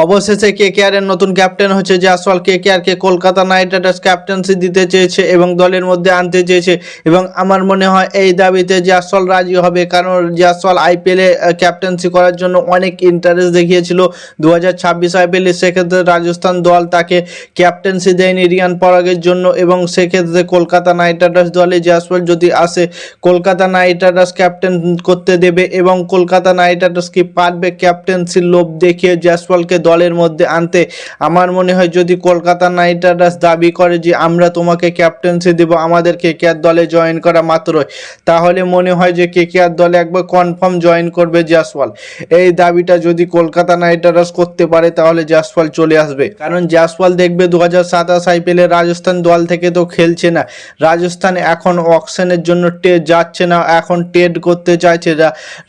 অবশেষে কেকেআর এর নতুন ক্যাপ্টেন হচ্ছে জয়সওয়াল। কেকেআর কে কলকাতা নাইট রাইডার্স ক্যাপ্টেন্সি দিতে চেয়েছে এবং দলের মধ্যে আনতে চেয়েছে এবং আমার মনে হয় এই দাবিতে জয়সওয়াল রাজি হবে, কারণ জয়সওয়াল আইপিএলে ক্যাপ্টেন্সি করার জন্য অনেক ইন্টারেস্ট দেখিয়েছিল 2026 আইপিএলে। সেক্ষেত্রে রাজস্থান দল তাকে ক্যাপ্টেন্সি দেয়নি রিয়ান পরাগের জন্য এবং সেক্ষেত্রে কলকাতা নাইট রাইডার্স দলে জয়সওয়াল যদি আসে কলকাতা নাইট রাইডার্স ক্যাপ্টেন করতে দেবে এবং কলকাতা নাইট রাইডার্স কি পারবে ক্যাপ্টেন্সির লোভ দেখিয়ে জয়সওয়ালকে দলের মধ্যে আনতে। আমার মনে হয় যদি কলকাতা নাইট রাইডার্স দাবি করে যে আমরা তোমাকে ক্যাপ্টেন্সি দেব আমাদের কেকেআর দলে জয়েন করা মাত্রই, তাহলে মনে হয় যে কেকেআর দলে একবার কনফার্ম জয়েন করবে জয়সওয়াল। এই দাবিটা যদি কলকাতা নাইট রাইডার্স করতে পারে তাহলে জয়সওয়াল চলে আসবে, কারণ জয়সওয়াল দেখবে 2027 আইপিএলে রাজস্থান দল থেকে তো খেলছে না। রাজস্থান এখন অকশনের জন্য যাচ্ছে না, এখন ট্রেড করতে চাইছে।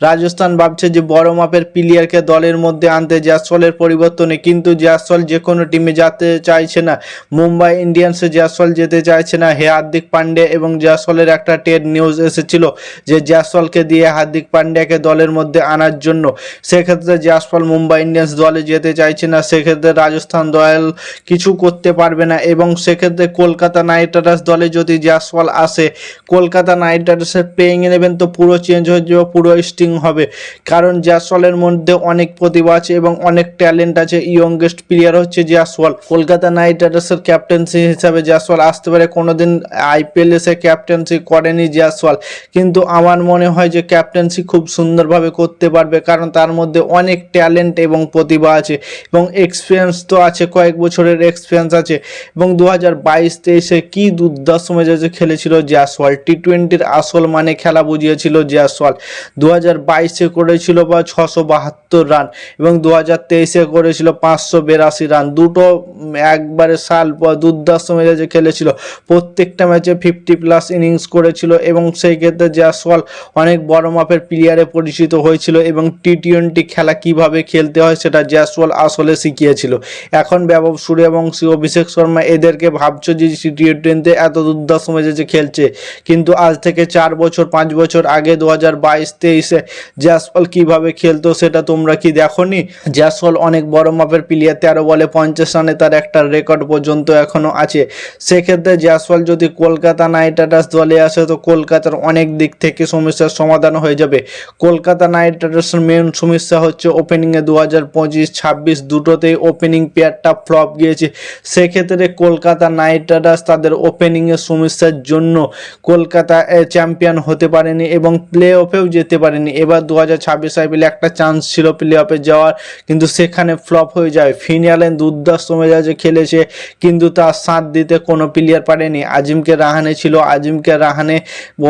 রাজস্থান ভাবছে যে বড় মাপের প্লেয়ারকে দলের মধ্যে আনতে জয়সওয়ালের পরিবর্তনে, কিন্তু জয়সওয়াল যে কোনো টিমে যেতে চাইছে না। মুম্বাই ইন্ডিয়ান্সে জয়সওয়াল যেতে চাইছে না। হার্দিক পান্ডিয়া এবং জয়সওয়ালের একটা ট্রেড নিউজ এসেছিল যে জয়সওয়ালকে দিয়ে হার্দিক পান্ডিয়াকে দলের মধ্যে আনার জন্য। সেক্ষেত্রে জয়সওয়াল মুম্বাই ইন্ডিয়ান্স দলে যেতে চাইছে না, সেক্ষেত্রে রাজস্থান দল কিছু করতে পারবে না এবং সেক্ষেত্রে কলকাতা নাইট রাইডার্স দলে যদি জয়সওয়াল আসে কলকাতা নাইট রাইডার্সের প্লেইং 11 তো পুরো চেঞ্জ হয়ে যাবে, পুরো স্টিং হবে, কারণ জয়সওয়ালের মধ্যে অনেক প্রতিভা আছে এবং অনেক ট্যালেন্ট আছে। ইয়ংগেস্ট প্লেয়ার হচ্ছে জয়সওয়াল। কলকাতা নাইট রাইডার্সের ক্যাপ্টেন্সি হিসাবে জয়সওয়াল আসতে পারে। কোনোদিন আইপিএল এসে ক্যাপ্টেন্সি করেনি জয়সওয়াল, কিন্তু আমার মনে হয় যে ক্যাপ্টেন্সি খুব সুন্দরভাবে করতে পারবে, কারণ তার মধ্যে অনেক ট্যালেন্ট এবং প্রতিভা আছে এবং এক্সপিরিয়েন্স তো আছে, কয়েক বছরের এক্সপিরিয়েন্স আছে। এবং 2022-23-এ কি দুর্দান্ত মেজাজে খেলেছিল জয়সওয়াল, টি-20-র আসল মানে খেলা বুঝিয়েছিল জয়সওয়াল। 2022-এ করেছিল 672 রান এবং 2023-এ করেছিল 582 রান। দুটো একবারে সাল দুর্দান্ত মেজাজে খেলেছিল, প্রত্যেকটা ম্যাচে 50+ ইনিংস করেছিল এবং সেই ক্ষেত্রে জয়সওয়াল অনেক বড় মাপের প্লেয়ারে পরিচিত হয়েছিল এবং টি-20 খেলা কিভাবে খেলতে হয় সেটা জয়সওয়াল আসলে শিখিয়েছিল। এখন বৈভব সূর্যবংশী, অভিষেক শর্মা এদেরকে ভাবছো যে টি-20-তে এত দুর্দান্ত মেজাজে খেলছে, কিন্তু আজ থেকে 4-5 বছর আগে 2022-23-এ জয়সওয়াল কিভাবে খেলতো সেটা তোমরা কি দেখোনি? জয়সওয়াল অনেক বড় মাপের প্লেয়ার, 13 বলে 50 রানে তার একটা রেকর্ড পর্যন্ত এখনো আছে। সেক্ষেত্রে জয়সওয়াল যদি কলকাতা নাইট রাইডার্স দলে আসে তো কলকাতার অনেক দিক থেকে সমস্যার সমাধান হয়ে যাবে। কলকাতা নাইট রাইডার্সের মেন সমস্যা হচ্ছে ওপেনিংয়ে 2025-26 দুটোতেই ওপেনিং পেয়ারটা ফ্লপ গিয়েছে। সেক্ষেত্রে কলকাতা নাইট রাইডার্স তাদের ওপেনিংয়ের সমস্যার জন্য কলকাতা চ্যাম্পিয়ন হতে পারেনি এবং প্লে অফেও যেতে পারেনি। এবার 2026 আইপিএলে একটা চান্স ছিল প্লে অফে যাওয়ার, কিন্তু সেখানে ফ্লপ হয়ে যায়। ফিন অ্যালেন দুর্দান্ত মেজাজে খেলেছে, কিন্তু তার সাথ দিতে কোনো প্লেয়ার পারেনি। আজিমকে রাহানে ছিল, আজিমকে রাহানে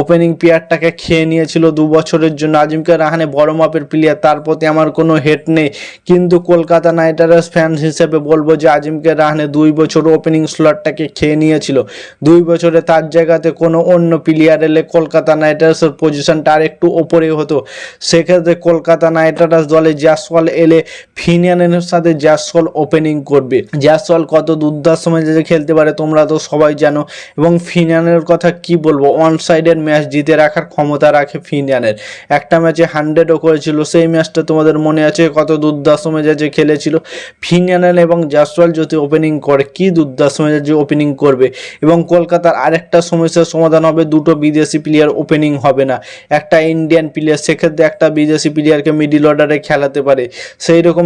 ওপেনিং প্লেয়ারটাকে খেয়ে নিয়েছিল 2 বছরের জন্য। আজিমকে রাহানে বড় মাপের প্লেয়ার, তার প্রতি আমার কোনো হেট নেই, কিন্তু কলকাতা নাইট রাইডার্স ফ্যান হিসেবে বলবো যে আজিমকে রাহানে 2 বছর ওপেনিং স্লটটাকে খেয়ে নিয়েছিল। 2 বছরে তার জায়গাতে কোনো অন্য প্লেয়ার এলে কলকাতা নাইট রাইডার্সের পজিশনটা আর একটু ওপরে হতো। সেক্ষেত্রে কলকাতা নাইট রাইডার্স দলে জয়সওয়াল এলে ফিন অ্যালেনের সাথে জয়সওয়াল ওপেনিং করবে। জয়সওয়াল কত দুর্দান্ত মেজাজে খেলতে পারে তোমরা তো সবাই জানো, এবং ফিন অ্যালেনের কথা কি বলবো, ওয়ান সাইডের ম্যাচ জিতে রাখার ক্ষমতা রাখে ফিন অ্যালেন। একটা ম্যাচে 100ও করেছিল, সেই ম্যাচটা তোমাদের মনে আছে কত দুর্দান্ত মেজাজে খেলেছিল। ফিন অ্যালেন এবং জয়সওয়াল যদি ওপেনিং করে কি দুর্দান্ত মেজাজে ওপেনিং করবে। এবং কলকাতার আরেকটা সমস্যার সমাধান হবে, দুটো বিদেশি প্লেয়ার ওপেনিং হবে না, একটা ইন্ডিয়ান প্লেয়ার। সেক্ষেত্রে একটা বিদেশি প্লেয়ারকে মিডিল অর্ডারে খেলাতে পারে। সেই রকম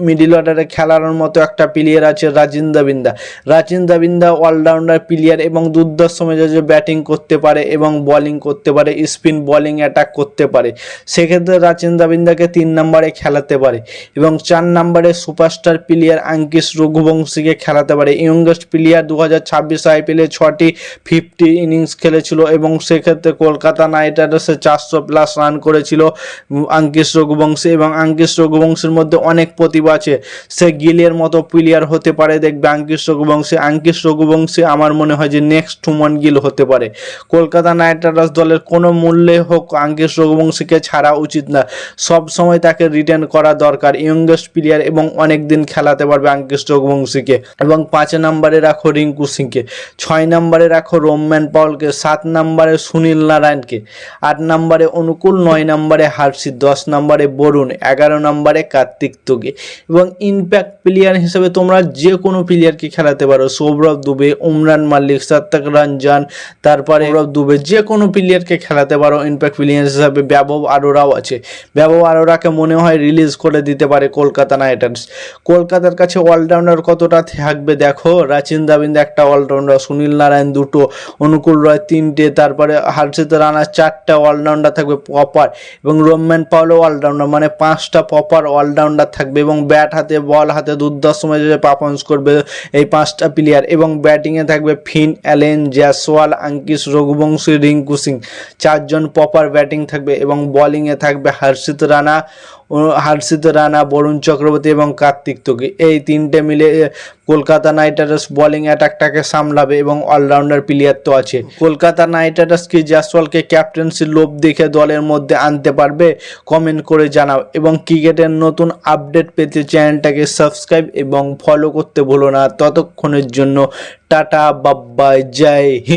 মিডিল অর্ডারে খেলানোর মতো একটা প্লেয়ার আছে রাচিন্দা বিন্দা। রাচিন্দা বিন্দা অলরাউন্ডার প্লেয়ার এবং দুর্দান্ত মেজাজে ব্যাটিং করতে পারে এবং বোলিং করতে পারে, স্পিন বোলিং অ্যাটাক করতে পারে। সেক্ষেত্রে রাচিন্দা বিন্দাকে 3 নম্বরে খেলাতে পারে এবং 4 নম্বরে সুপারস্টার প্লেয়ার আঙ্কিশ রঘুবংশীকে খেলাতে পারে। ইয়ংগেস্ট প্লেয়ার 2026 আইপিএলে 6টি 50 ইনিংস খেলেছিল এবং সেক্ষেত্রে কলকাতা নাইট রাইডার্সে 400+ রান করেছিল আঙ্কিশ রঘুবংশী, এবং আঙ্কিশ রঘুবংশীর মধ্যে অনেক প্রতিভা আছে। সে গিলের মতো প্লেয়ার হতে পারে দেখবে আঙ্কিশ রঘুবংশী। আঙ্কিশ রঘুবংশী আমার মনে হয় যে নেক্সট সুমন গিল হতে পারে। কলকাতা নাইট রাইডার্স দলের কোনো মূল্যে হোক আঙ্কিশ রঘুবংশীকে ছাড়া উচিত না, সব সময় তাকে রিটেন করা দরকার। ইয়ংগেস্ট প্লেয়ার এবং অনেক দিন খেলাতে পারবে আঙ্কিশ রঘুবংশীকে। এবং 5 নম্বরে রাখো রিঙ্কু সিংকে, 6 নম্বরে রাখো রোম্যান পলকে, 7 নম্বরে সুনীল নারায়ণকে, 8 নম্বরে অনুকূল, 9 নম্বরে হার্ষিত, 10 নম্বরে বরুণ, 11 নম্বরে কার্তিক তুগে। এবং এবং ইম্প্যাক্ট প্লেয়ার হিসেবে তোমরা যে কোনো প্লেয়ারকে খেলাতে পারো, সৌরভ দুবে, উমরান মালিক, সাত্তাক রঞ্জন, তারপরে সৌরভ দুবে, যে কোনো প্লেয়ারকে খেলাতে পারো ইম্প্যাক্ট প্লেয়ার হিসাবে। বৈভব আরোরাও আছে, বৈভব আরোরাকে মনে হয় রিলিজ করে দিতে পারে কলকাতা নাইট রাইডার্স। কলকাতার কাছে অলরাউন্ডার কতটা থাকবে দেখো, রাচিন দাবিন্দা একটা অলরাউন্ডার, সুনীল নারায়ণ দুটো, অনুকূল রয় তিনটে, তারপরে হর্ষিত রানা চারটা অলরাউন্ডার থাকবে প্রপার, এবং রোম্যান পাওলো অলরাউন্ডার, মানে 5টা প্রপার অলরাউন্ডার থাকবে, এবং ব্যাট হাতে বল হাতে দুর্দান্ত সময় পারফরমেন্স করবে এই 5টা প্লেয়ার। এবং ব্যাটিংয়ে থাকবে ফিন, অ্যালেন, জয়সওয়াল, আঙ্কিশ রঘুবংশী, রিঙ্কু সিং, 4জন প্রপার ব্যাটিং থাকবে। এবং বোলিংয়ে থাকবে হর্ষিত রানা, বরুণ চক্রবর্তী এবং কার্তিক তোকি। এই 3টে মিলে কলকাতা নাইট রাইডার্স বোলিং অ্যাটাকটাকে সামলাবে, এবং অলরাউন্ডার প্লেয়ার তো আছে। কলকাতা নাইট রাইডার্স কি জয়সওয়ালকে ক্যাপ্টেন্সির লোভ দেখে দলের মধ্যে আনতে পারবে? কমেন্ট করে জানাও। এবং ক্রিকেটের নতুন আপডেট পেতে চ্যানেলটাকে সাবস্ক্রাইব এবং ফলো করতে ভুলো না। ততক্ষণের জন্য টাটা, বাই বাই, জয় হিন্দ।